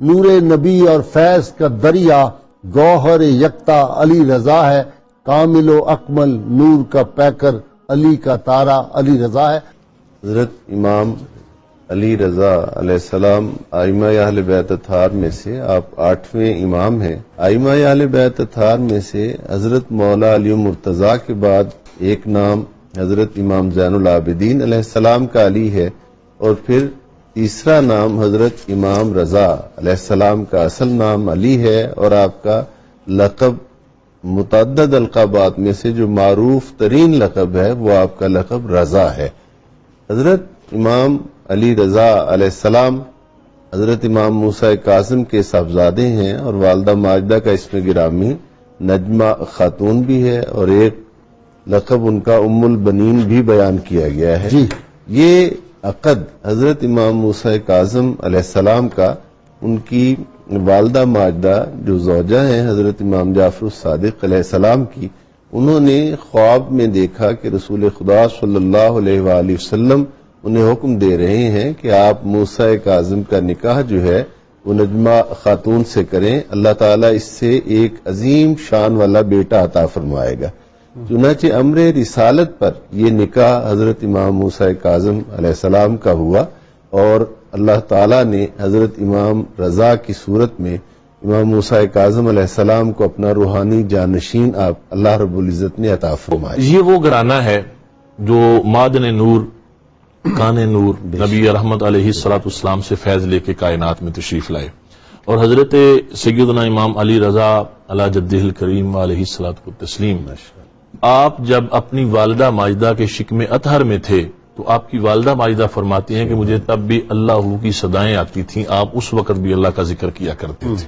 نور نبی اور فیض کا دریا، گوہر یکتا علی رضا ہے، کامل و اکمل نور کا پیکر علی کا تارا علی رضا ہے۔ حضرت امام علی رضا علیہ السلام ائمہ اہل بیت اطہار میں سے آپ 8ویں امام ہیں۔ ائمہ اہل بیت اطہار میں سے حضرت مولا علی مرتضیٰ کے بعد ایک نام حضرت امام زین العابدین علیہ السلام کا علی ہے، اور پھر تیسرا نام حضرت امام رضا علیہ السلام کا اصل نام علی ہے، اور آپ کا لقب متعدد القابات میں سے جو معروف ترین لقب ہے وہ آپ کا لقب رضا ہے۔ حضرت امام علی رضا علیہ السلام حضرت امام موسیٰ کاظم کے صاحبزادے ہیں، اور والدہ ماجدہ کا اسم گرامی نجمہ خاتون بھی ہے، اور ایک لقب ان کا ام البنین بھی بیان کیا گیا ہے۔ یہ عقد حضرت امام موسیٰ کاظم علیہ السلام کا ان کی والدہ ماجدہ جو زوجہ ہیں حضرت امام جعفر الصادق علیہ السلام کی، انہوں نے خواب میں دیکھا کہ رسول خدا صلی اللہ علیہ وآلہ وسلم انہیں حکم دے رہے ہیں کہ آپ موسیٰ کاظم کا نکاح جو ہے وہ نجمہ خاتون سے کریں، اللہ تعالیٰ اس سے ایک عظیم شان والا بیٹا عطا فرمائے گا۔ چنانچہ امر رسالت پر یہ نکاح حضرت امام موسیٰ کاظم علیہ السلام کا ہوا، اور اللہ تعالیٰ نے حضرت امام رضا کی صورت میں امام موسیٰ کاظم علیہ السلام کو اپنا روحانی جانشین آپ اللہ رب العزت نے عطا فرمایا۔ یہ وہ گھرانہ ہے جو معدن نور، کان نور، نبی رحمت علیہ السلام سے فیض لے کے کائنات میں تشریف لائے، اور حضرت سیدنا امام علی رضا علی جدہ الکریم علیہ السلام، آپ جب اپنی والدہ ماجدہ کے شکم اطہر میں تھے تو آپ کی والدہ ماجدہ فرماتی ہیں کہ مجھے تب بھی اللہ کی صدائیں آتی تھیں، آپ اس وقت بھی اللہ کا ذکر کیا کرتے تھے۔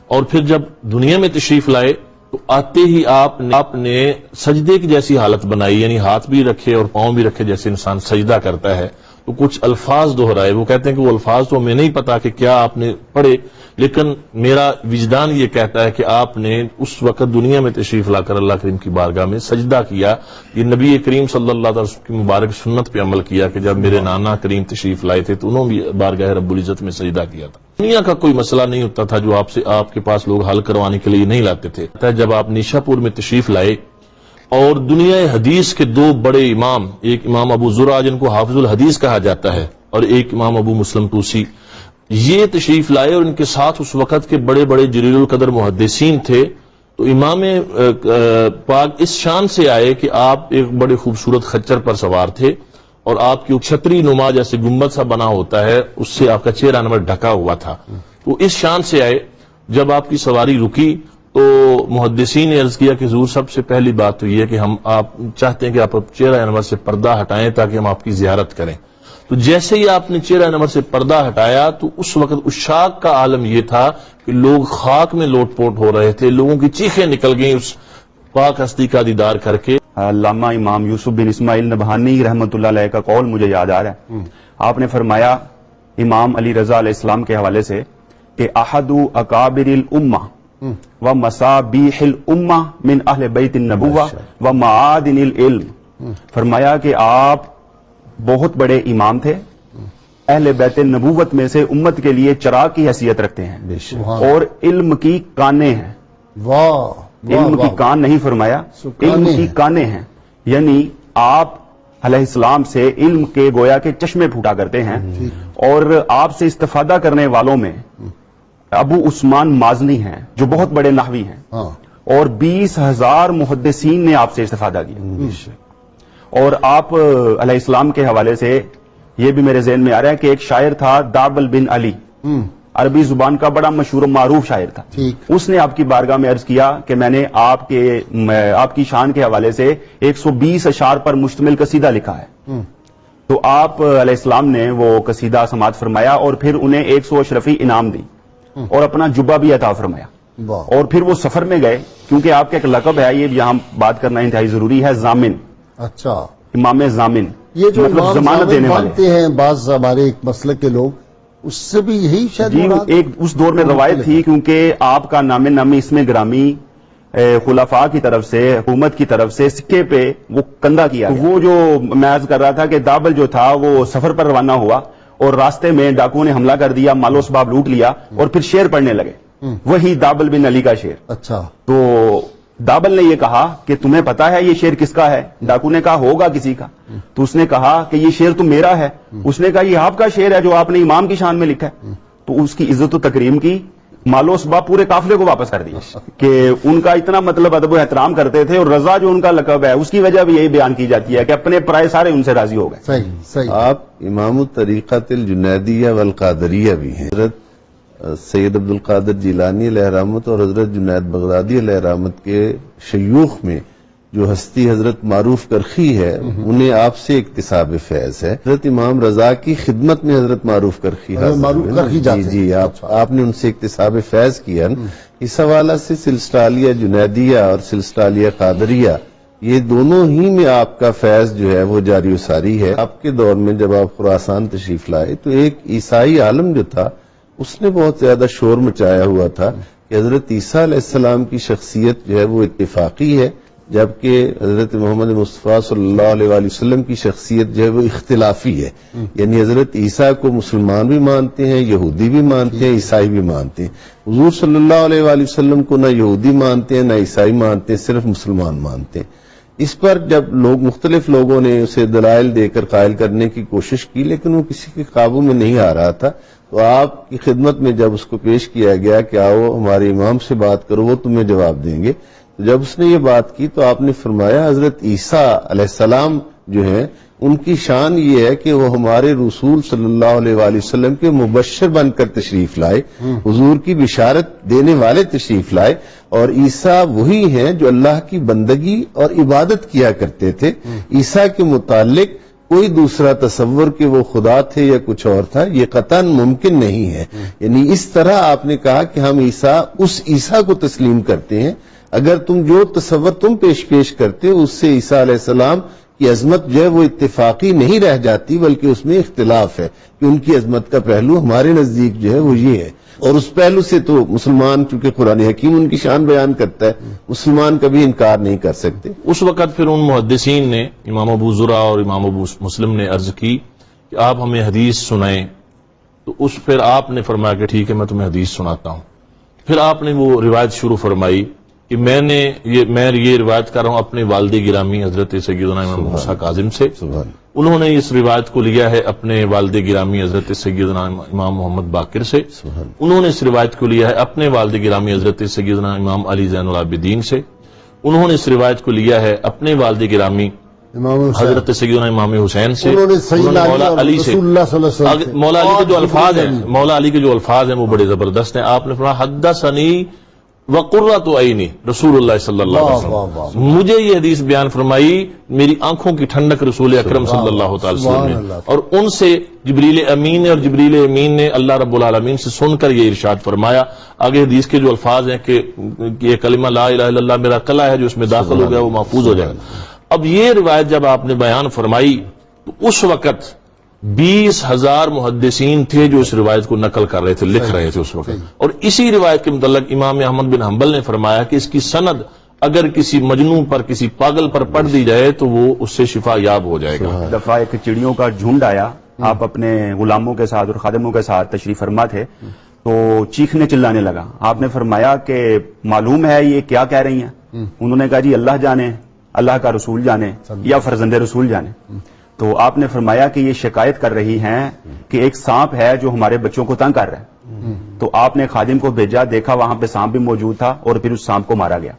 اور پھر جب دنیا میں تشریف لائے تو آتے ہی آپ نے سجدے کی جیسی حالت بنائی، یعنی ہاتھ بھی رکھے اور پاؤں بھی رکھے جیسے انسان سجدہ کرتا ہے، تو کچھ الفاظ دہرائے۔ وہ کہتے ہیں کہ وہ الفاظ تو ہمیں نہیں پتا کہ کیا آپ نے پڑھے، لیکن میرا وجدان یہ کہتا ہے کہ آپ نے اس وقت دنیا میں تشریف لا کر اللہ کریم کی بارگاہ میں سجدہ کیا۔ یہ نبی کریم صلی اللہ علیہ وسلم کی مبارک سنت پہ عمل کیا کہ جب میرے نانا کریم تشریف لائے تھے تو انہوں بھی بارگاہ رب العزت میں سجدہ کیا تھا۔ دنیا کا کوئی مسئلہ نہیں ہوتا تھا جو آپ کے پاس لوگ حل کروانے کے لیے نہیں لاتے تھے۔ جب آپ نیشا پور میں تشریف لائے اور دنیا حدیث کے دو بڑے امام، ایک امام ابو زرع جن کو حافظ الحدیث کہا جاتا ہے، اور ایک امام ابو مسلم طوسی، یہ تشریف لائے، اور ان کے ساتھ اس وقت کے بڑے بڑے جلیل القدر محدثین تھے، تو امام پاک اس شان سے آئے کہ آپ ایک بڑے خوبصورت خچر پر سوار تھے، اور آپ کی چھتری نما جیسے گنبد سا بنا ہوتا ہے اس سے آپ کا چہرہ نمبر ڈھکا ہوا تھا، تو اس شان سے آئے۔ جب آپ کی سواری رکی تو محدثین نے عرض کیا کہ حضور سب سے پہلی بات تو یہ کہ ہم آپ چاہتے ہیں کہ آپ چہرہ انور سے پردہ ہٹائیں تاکہ ہم آپ کی زیارت کریں۔ تو جیسے ہی آپ نے چہرہ انور سے پردہ ہٹایا تو اس وقت عشاق کا عالم یہ تھا کہ لوگ خاک میں لوٹ پوٹ ہو رہے تھے، لوگوں کی چیخیں نکل گئیں اس پاک ہستی کا دیدار کر کے۔ علامہ امام یوسف بن اسماعیل نبہانی رحمۃ اللہ علیہ کا قول مجھے یاد آ رہا ہے۔ آپ نے فرمایا امام علی رضا علیہ السلام کے حوالے سے کہ احد اکابر الامہ و مصابیح الامہ من اہل بیت النبوہ و معادن العلم، فرمایا کہ آپ بہت بڑے امام تھے، اہل بیت النبوت میں سے امت کے لیے چراغ کی حیثیت رکھتے ہیں، اور علم کی کانیں ہیں۔ علم کی کان نہیں فرمایا، علم کی کانیں ہیں، یعنی آپ علیہ السلام سے علم کے گویا کے چشمے پھوٹا کرتے ہیں، اور آپ سے استفادہ کرنے والوں میں ابو عثمان مازنی ہیں جو بہت بڑے نحوی ہیں، اور 20,000 محدثین نے آپ سے استفادہ کیا۔ اور آپ علیہ السلام کے حوالے سے یہ بھی میرے ذہن میں آ رہا ہے کہ ایک شاعر تھا دابل بن علی، عربی زبان کا بڑا مشہور و معروف شاعر تھا، اس نے آپ کی بارگاہ میں عرض کیا کہ میں نے آپ کی شان کے حوالے سے 120 اشعار پر مشتمل قصیدہ لکھا ہے۔ تو آپ علیہ السلام نے وہ قصیدہ سماعت فرمایا، اور پھر انہیں 100 اشرفی انعام دی، اور اپنا جبہ بھی عطا فرمایا، اور پھر وہ سفر میں گئے، کیونکہ آپ کا ایک لقب ہے، یہ یہاں بات کرنا انتہائی ضروری ہے، ضامن۔ اچھا، امام ضامن، یہ جو مطلب ضمانت دینے والے مانتے ہیں بعض ہمارے ایک مسلک کے لوگ، اس سے بھی یہی شاید ایک اس دور میں روایت تھی، کیونکہ آپ کا نام نامی اسم گرامی خلفاء کی طرف سے، حکومت کی طرف سے سکے پہ وہ کندہ کیا، وہ جو میں عرض کر رہا تھا کہ دابل جو تھا وہ سفر پر روانہ ہوا، اور راستے میں ڈاکوؤں نے حملہ کر دیا، مال و اسباب لوٹ لیا اور پھر شعر پڑھنے لگے، وہی دابل بن علی کا شعر۔ اچھا، تو دابل نے یہ کہا کہ تمہیں پتا ہے یہ شعر کس کا ہے؟ ڈاکو نے کہا ہوگا کسی کا۔ تو اس نے کہا کہ یہ شعر تو میرا ہے۔ اس نے کہا یہ آپ کا شعر ہے جو آپ نے امام کی شان میں لکھا ہے۔ تو اس کی عزت و تکریم کی، مال و اسباب پورے قافلے کو واپس کر دیا کہ ان کا اتنا مطلب ادب و احترام کرتے تھے، اور رضا جو ان کا لقب ہے اس کی وجہ بھی یہی بیان کی جاتی ہے کہ اپنے پرائے سارے ان سے راضی ہو گئے۔ صحیح صحیح۔ آپ امام الطریقۃ الجنیدیہ والقادریہ بھی ہیں۔ حضرت سید عبد القادر جیلانی علیہ رحمت اور حضرت جنید بغدادی علیہ رحمت کے شیوخ میں جو ہستی حضرت معروف کرخی ہے، انہیں آپ سے اکتساب فیض ہے۔ حضرت امام رضا کی خدمت میں حضرت معروف کرخی حضرت معروف کرخی جاتے ہیں۔ جی آپ نے ان سے اکتساب فیض کیا۔ اس حوالہ سے سلسلہ عالیہ جنیدیہ اور سلسلہ عالیہ قادریہ، یہ دونوں ہی میں آپ کا فیض جو ہے وہ جاری و ساری ہے۔ آپ کے دور میں جب آپ خراسان تشریف لائے تو ایک عیسائی عالم جو تھا اس نے بہت زیادہ شور مچایا ہوا تھا کہ حضرت عیسیٰ علیہ السلام کی شخصیت جو ہے وہ اتفاقی ہے، جبکہ حضرت محمد مصطفیٰ صلی اللہ علیہ وآلہ وسلم کی شخصیت جو ہے وہ اختلافی ہے۔ یعنی حضرت عیسیٰ کو مسلمان بھی مانتے ہیں، یہودی بھی مانتے ہیں، عیسائی بھی مانتے ہیں۔ حضور صلی اللہ علیہ وآلہ وسلم کو نہ یہودی مانتے ہیں نہ عیسائی مانتے ہیں، صرف مسلمان مانتے ہیں۔ اس پر جب مختلف لوگوں نے اسے دلائل دے کر قائل کرنے کی کوشش کی، لیکن وہ کسی کے قابو میں نہیں آ رہا تھا، تو آپ کی خدمت میں جب اس کو پیش کیا گیا کہ آؤ ہمارے امام سے بات کرو، وہ تمہیں جواب دیں گے، تو جب اس نے یہ بات کی تو آپ نے فرمایا حضرت عیسیٰ علیہ السلام جو ہیں ان کی شان یہ ہے کہ وہ ہمارے رسول صلی اللہ علیہ وآلہ وسلم کے مبشر بن کر تشریف لائے، حضور کی بشارت دینے والے تشریف لائے، اور عیسیٰ وہی ہیں جو اللہ کی بندگی اور عبادت کیا کرتے تھے۔ عیسیٰ کے متعلق کوئی دوسرا تصور کہ وہ خدا تھے یا کچھ اور تھا یہ قطعاً ممکن نہیں ہے۔ یعنی اس طرح آپ نے کہا کہ ہم اس عیسیٰ کو تسلیم کرتے ہیں، اگر تم جو تصور تم پیش کرتے ہو اس سے عیسیٰ علیہ السلام کی عظمت جو ہے وہ اتفاقی نہیں رہ جاتی، بلکہ اس میں اختلاف ہے کہ ان کی عظمت کا پہلو ہمارے نزدیک جو ہے وہ یہ ہے، اور اس پہلو سے تو مسلمان چونکہ قرآن حکیم ان کی شان بیان کرتا ہے، مسلمان کبھی انکار نہیں کر سکتے۔ اس وقت پھر ان محدثین نے امام ابو زرع اور امام ابو مسلم نے عرض کی کہ آپ ہمیں حدیث سنائیں، تو پھر آپ نے فرمایا کہ ٹھیک ہے میں تمہیں حدیث سناتا ہوں۔ پھر آپ نے وہ روایت شروع فرمائی کہ میں یہ روایت کر رہا ہوں اپنے والد گرامی حضرت سیدنا امام موسیٰ کاظم سے، انہوں نے اس روایت کو لیا ہے اپنے والد گرامی حضرت سیدنا امام محمد باقر سے، انہوں نے اس روایت کو لیا ہے اپنے والد گرامی حضرت سیدنا امام علی زین العابدین سے، انہوں نے اس روایت کو لیا ہے اپنے والد گرامی حضرت سیدنا امام حسین سے، مولا علی سے۔ مولا علی کے جو الفاظ ہیں وہ بڑے زبردست ہیں۔ آپ نے فرمایا حدثنی وقرۃ عینی رسول اللہ صلی اللہ علیہ وسلم، مجھے یہ حدیث بیان فرمائی میری آنکھوں کی ٹھنڈک رسول اکرم صلی اللہ تعالی وسلم نے، اور ان سے جبریل امین نے، اور جبریل امین نے اللہ رب العالمین سے سن کر یہ ارشاد فرمایا۔ آگے حدیث کے جو الفاظ ہیں کہ یہ کلمہ لا الہ الا اللہ میرا قلعہ ہے جو اس میں داخل ہو گیا وہ محفوظ ہو جائے گا۔ اب یہ روایت جب آپ نے بیان فرمائی تو اس وقت 20,000 محدثین تھے جو اس روایت کو نقل کر رہے تھے، لکھ رہے تھے اس وقت، اور اسی روایت کے متعلق امام احمد بن حنبل نے فرمایا کہ اس کی سند اگر کسی مجنون پر کسی پاگل پر پڑھ دی جائے تو وہ اس سے شفا یاب ہو جائے گا۔ دفعہ ایک چڑیوں کا جھنڈ آیا، آپ اپنے غلاموں کے ساتھ اور خادموں کے ساتھ تشریف فرما تھے، تو چیخنے چلانے لگا۔ آپ نے فرمایا کہ معلوم ہے یہ کیا کہہ رہی ہیں؟ انہوں نے کہا جی اللہ جانے، اللہ کا رسول جانے یا فرزند رسول جانے۔ تو آپ نے فرمایا کہ یہ شکایت کر رہی ہیں کہ ایک سانپ ہے جو ہمارے بچوں کو تنگ کر رہا ہے۔ تو آپ نے خادم کو بھیجا، دیکھا وہاں پہ سانپ بھی موجود تھا اور پھر اس سانپ کو مارا گیا۔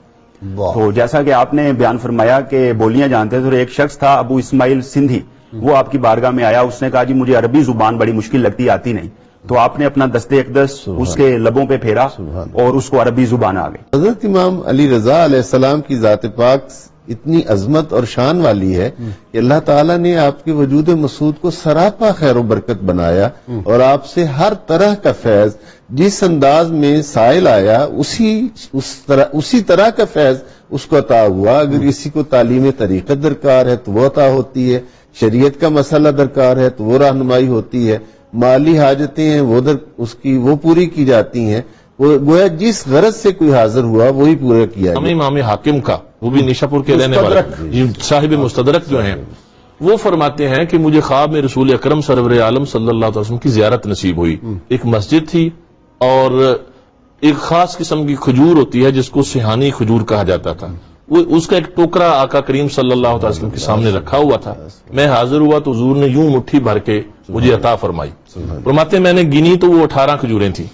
تو جیسا کہ آپ نے بیان فرمایا کہ بولیاں جانتے تھے، تو ایک شخص تھا ابو اسماعیل سندھی، وہ آپ کی بارگاہ میں آیا، اس نے کہا جی مجھے عربی زبان بڑی مشکل لگتی، آتی نہیں۔ تو آپ نے اپنا دستے اقدس اس کے لبوں پہ پھیرا اور اس کو عربی زبان آ گئی۔ حضرت امام علی رضا علیہ السلام کی ذات پاک اتنی عظمت اور شان والی ہے کہ اللہ تعالیٰ نے آپ کے وجود مسعود کو سراپا خیر و برکت بنایا، اور آپ سے ہر طرح کا فیض جس انداز میں سائل آیا اسی طرح کا فیض اس کو عطا ہوا۔ اگر کسی کو تعلیم طریقت درکار ہے تو وہ عطا ہوتی ہے، شریعت کا مسئلہ درکار ہے تو وہ رہنمائی ہوتی ہے، مالی حاجتیں ہیں وہ پوری کی جاتی ہیں، گویا جس غرض سے کوئی حاضر ہوا وہی پورا کیا گیا۔ امام حاکم کا، وہ بھی نیشا پور کے رہنے والے صاحب مستدرک جو ہیں، وہ فرماتے ہیں کہ مجھے خواب میں رسول اکرم سرور عالم صلی اللہ علیہ وسلم کی زیارت نصیب ہوئی. ایک مسجد تھی اور ایک خاص قسم کی کھجور ہوتی ہے جس کو سہانی کھجور کہا جاتا تھا. وہ اس کا ایک ٹوکرا آقا کریم صلی اللہ علیہ وسلم کے سامنے رکھا ہوا تھا. میں حاضر ہوا تو حضور نے یوں مٹھی بھر کے مجھے عطا فرمائی. فرماتے ہیں میں نے گنی تو وہ 18 کھجوریں تھیں.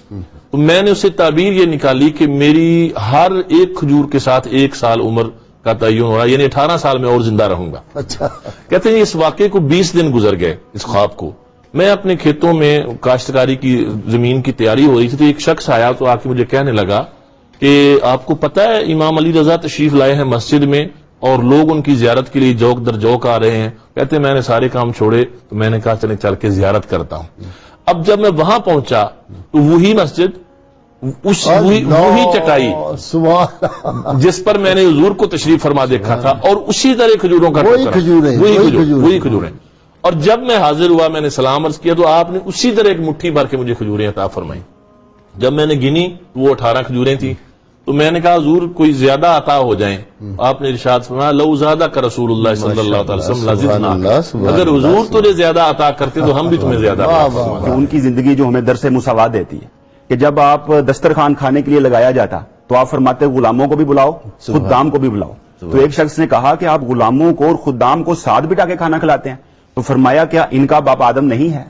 تو میں نے اسے تعبیر یہ نکالی کہ میری ہر ایک کھجور کے ساتھ 1 سال عمر کا تعین ہو رہا ہے، یعنی 18 سال میں اور زندہ رہوں گا. اچھا. کہتے ہیں اس واقعے کو 20 دن گزر گئے اس خواب کو. میں اپنے کھیتوں میں کاشتکاری کی زمین کی تیاری ہو رہی تھی تو ایک شخص آیا تو آ کے مجھے کہنے لگا کہ آپ کو پتہ ہے امام علی رضا تشریف لائے ہیں مسجد میں اور لوگ ان کی زیارت کے لیے جوک در جوک آ رہے ہیں. کہتے ہیں میں نے سارے کام چھوڑے تو میں نے کہا چلے چل کے زیارت کرتا ہوں. اب جب میں وہاں پہنچا تو وہی مسجد وہی چٹائی جس پر میں نے حضور کو تشریف فرما دیکھا تھا اور اسی طرح کھجوروں کا وہی کھجوریں. اور جب میں حاضر ہوا میں نے سلام عرض کیا تو آپ نے اسی طرح ایک مٹھی بھر کے مجھے کھجوریں عطا فرمائی. جب میں نے گنی وہ 18 کھجوریں تھیں تو میں نے کہا حضور کوئی زیادہ عطا ہو جائیں. آپ نے ارشاد فرمایا لو زادہ کا رسول اللہ صلی اللہ علیہ وسلم لزدنا، اگر حضور تجھے زیادہ عطا کرتے تو ہم بھی تمہیں زیادہ عطا فرماتے. ان کی زندگی جو ہمیں درس مساوات دیتی ہے کہ جب آپ دسترخوان کھانے کے لیے لگایا جاتا تو آپ فرماتے غلاموں کو بھی بلاؤ خدام کو بھی بلاؤ. تو ایک شخص نے کہا کہ آپ غلاموں کو اور خدام کو ساتھ بٹھا کے کھانا کھلاتے ہیں. تو فرمایا کیا ان کا باپ آدم نہیں ہے؟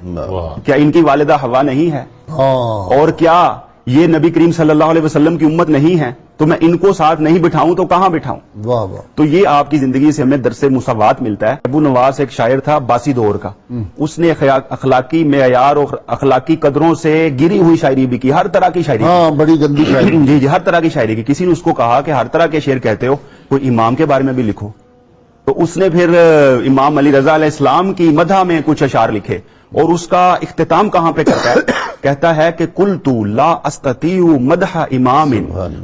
کیا ان کی والدہ حوا نہیں ہے؟ اور کیا یہ نبی کریم صلی اللہ علیہ وسلم کی امت نہیں ہے؟ تو میں ان کو ساتھ نہیں بٹھاؤں تو کہاں بٹھاؤں؟ تو یہ آپ کی زندگی سے ہمیں درس مساوات ملتا ہے. ابو نواس ایک شاعر تھا باسی دور کا، اس نے اخلاقی معیار اور اخلاقی قدروں سے گری ہوئی شاعری بھی کی، ہر طرح کی شاعری. بڑی گندی شاعری. جی ہر طرح کی شاعری کی. کسی نے اس کو کہا کہ ہر طرح کے شعر کہتے ہو، کوئی امام کے بارے میں بھی لکھو. تو اس نے پھر امام علی رضا علیہ السلام کی مدح میں کچھ اشعار لکھے اور اس کا اختتام کہاں پہ کرتا ہے؟ کہتا ہے کہ قلت لا استطيع مدح امام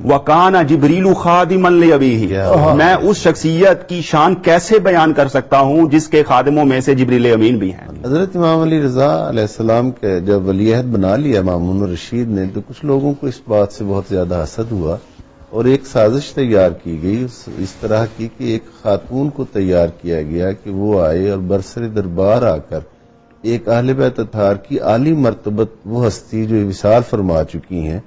وكان جبریل خادما لابیہ، میں اس شخصیت کی شان کیسے بیان کر سکتا ہوں جس کے خادموں میں سے جبریل امین بھی ہیں. حضرت امام علی رضا علیہ السلام کے جب ولی عہد بنا لیا مامون الرشید نے تو کچھ لوگوں کو اس بات سے بہت زیادہ حسد ہوا اور ایک سازش تیار کی گئی اس طرح کی کہ ایک خاتون کو تیار کیا گیا کہ وہ آئے اور برسر دربار آ کر ایک اہل بیت اطہار کی عالی مرتبت وہ ہستی جو وصال فرما چکی ہیں،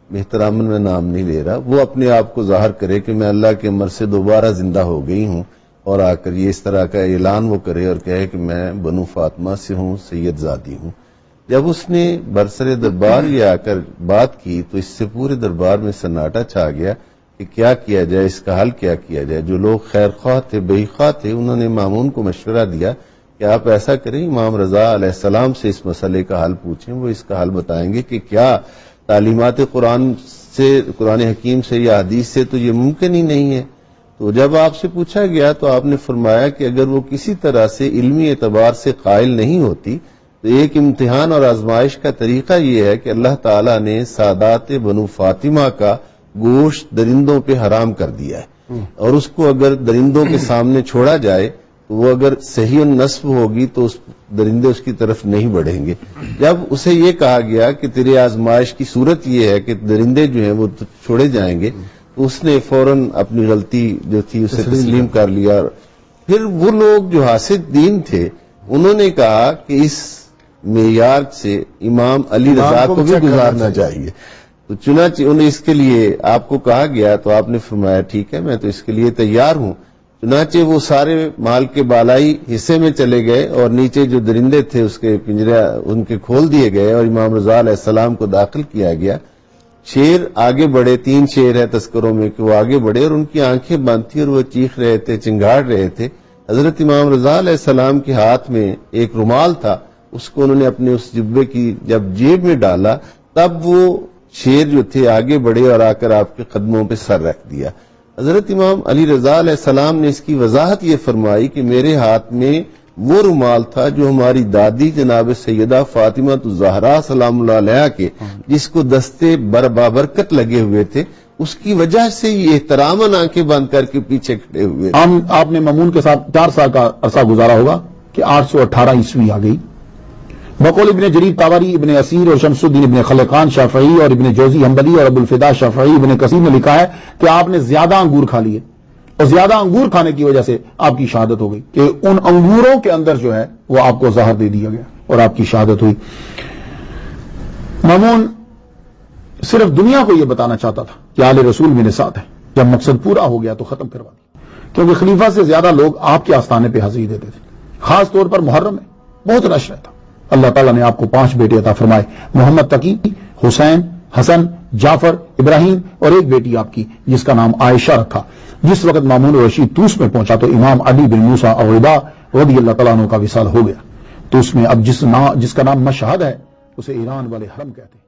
بہترامن میں نام نہیں لے رہا، وہ اپنے آپ کو ظاہر کرے کہ میں اللہ کے امر سے دوبارہ زندہ ہو گئی ہوں اور آ کر یہ اس طرح کا اعلان وہ کرے اور کہے کہ میں بنو فاطمہ سے ہوں، سید زادی ہوں. جب اس نے برسر دربار یہ آ کر بات کی تو اس سے پورے دربار میں سناٹا چھا گیا کہ کیا کیا جائے، اس کا حل کیا کیا جائے. جو لوگ خیر خواہ تھے بے خواہ تھے انہوں نے مامون کو مشورہ دیا کہ آپ ایسا کریں امام رضا علیہ السلام سے اس مسئلے کا حل پوچھیں، وہ اس کا حل بتائیں گے کہ کیا تعلیمات قرآن حکیم سے یا حدیث سے تو یہ ممکن ہی نہیں ہے. تو جب آپ سے پوچھا گیا تو آپ نے فرمایا کہ اگر وہ کسی طرح سے علمی اعتبار سے قائل نہیں ہوتی تو ایک امتحان اور آزمائش کا طریقہ یہ ہے کہ اللہ تعالیٰ نے سادات بنو فاطمہ کا گوشت درندوں پہ حرام کر دیا ہے اور اس کو اگر درندوں کے سامنے چھوڑا جائے تو وہ اگر صحیح النصب ہوگی تو اس درندے اس کی طرف نہیں بڑھیں گے. جب اسے یہ کہا گیا کہ تیرے آزمائش کی صورت یہ ہے کہ درندے جو ہیں وہ چھوڑے جائیں گے تو اس نے فوراً اپنی غلطی جو تھی اسے تسلیم کر لیا. پھر وہ لوگ جو حاسد دین تھے انہوں نے کہا کہ اس معیار سے امام علی رضا کو بھی گزارنا چاہیے. تو چنانچہ انہیں اس کے لیے آپ کو کہا گیا تو آپ نے فرمایا ٹھیک ہے میں تو اس کے لیے تیار ہوں. چنانچہ وہ سارے مال کے بالائی حصے میں چلے گئے اور نیچے جو درندے تھے اس کے پنجرے ان کے کھول دیے گئے اور امام رضا علیہ السلام کو داخل کیا گیا. شیر آگے بڑھے، 3 شیر ہے تذکروں میں کہ وہ آگے بڑھے اور ان کی آنکھیں بند تھی اور وہ چیخ رہے تھے، چنگاڑ رہے تھے. حضرت امام رضا علیہ السلام کے ہاتھ میں ایک رومال تھا، اس کو انہوں نے اپنے اس جبے کی جب جیب میں ڈالا تب وہ شیر جو تھے آگے بڑھے اور آ کر آپ کے قدموں پہ سر رکھ دیا. حضرت امام علی رضا علیہ السلام نے اس کی وضاحت یہ فرمائی کہ میرے ہاتھ میں وہ رومال تھا جو ہماری دادی جناب سیدہ فاطمہ الزہرا سلام اللہ علیہا کے جس کو دستے بابرکت لگے ہوئے تھے، اس کی وجہ سے یہ احتراماً آنکھیں بند کر کے پیچھے کھڑے ہوئے. آپ نے مامون کے ساتھ 4 سال کا عرصہ گزارا ہوگا کہ 818 عیسوی آ گئی. بقول ابن جریر طبری، ابن اسیر اور شمس الدین ابن خلقان شافعی اور ابن جوزی حنبلی اور ابو الفدا شافعی ابن کثیر نے لکھا ہے کہ آپ نے زیادہ انگور کھا لیے اور زیادہ انگور کھانے کی وجہ سے آپ کی شہادت ہو گئی کہ ان انگوروں کے اندر جو ہے وہ آپ کو زہر دے دیا گیا اور آپ کی شہادت ہوئی۔ مامون صرف دنیا کو یہ بتانا چاہتا تھا کہ آل رسول میرے ساتھ ہے، جب مقصد پورا ہو گیا تو ختم کروا دیا، کیونکہ خلیفہ سے زیادہ لوگ آپ کے آستانے پہ حاضری دیتے تھے، خاص طور پر محرم میں بہت رش رہتا۔ اللہ تعالیٰ نے آپ کو 5 بیٹے عطا فرمائے، محمد تقی، حسین، حسن، جعفر، ابراہیم اور ایک بیٹی آپ کی جس کا نام عائشہ رکھا۔ جس وقت مامون رشید طوس میں پہنچا تو امام علی بن موسیٰ الرضا رضی اللہ تعالیٰ عنہ کا وصال ہو گیا۔ تو اس میں اب جس کا نام مشہد ہے اسے ایران والے حرم کہتے ہیں۔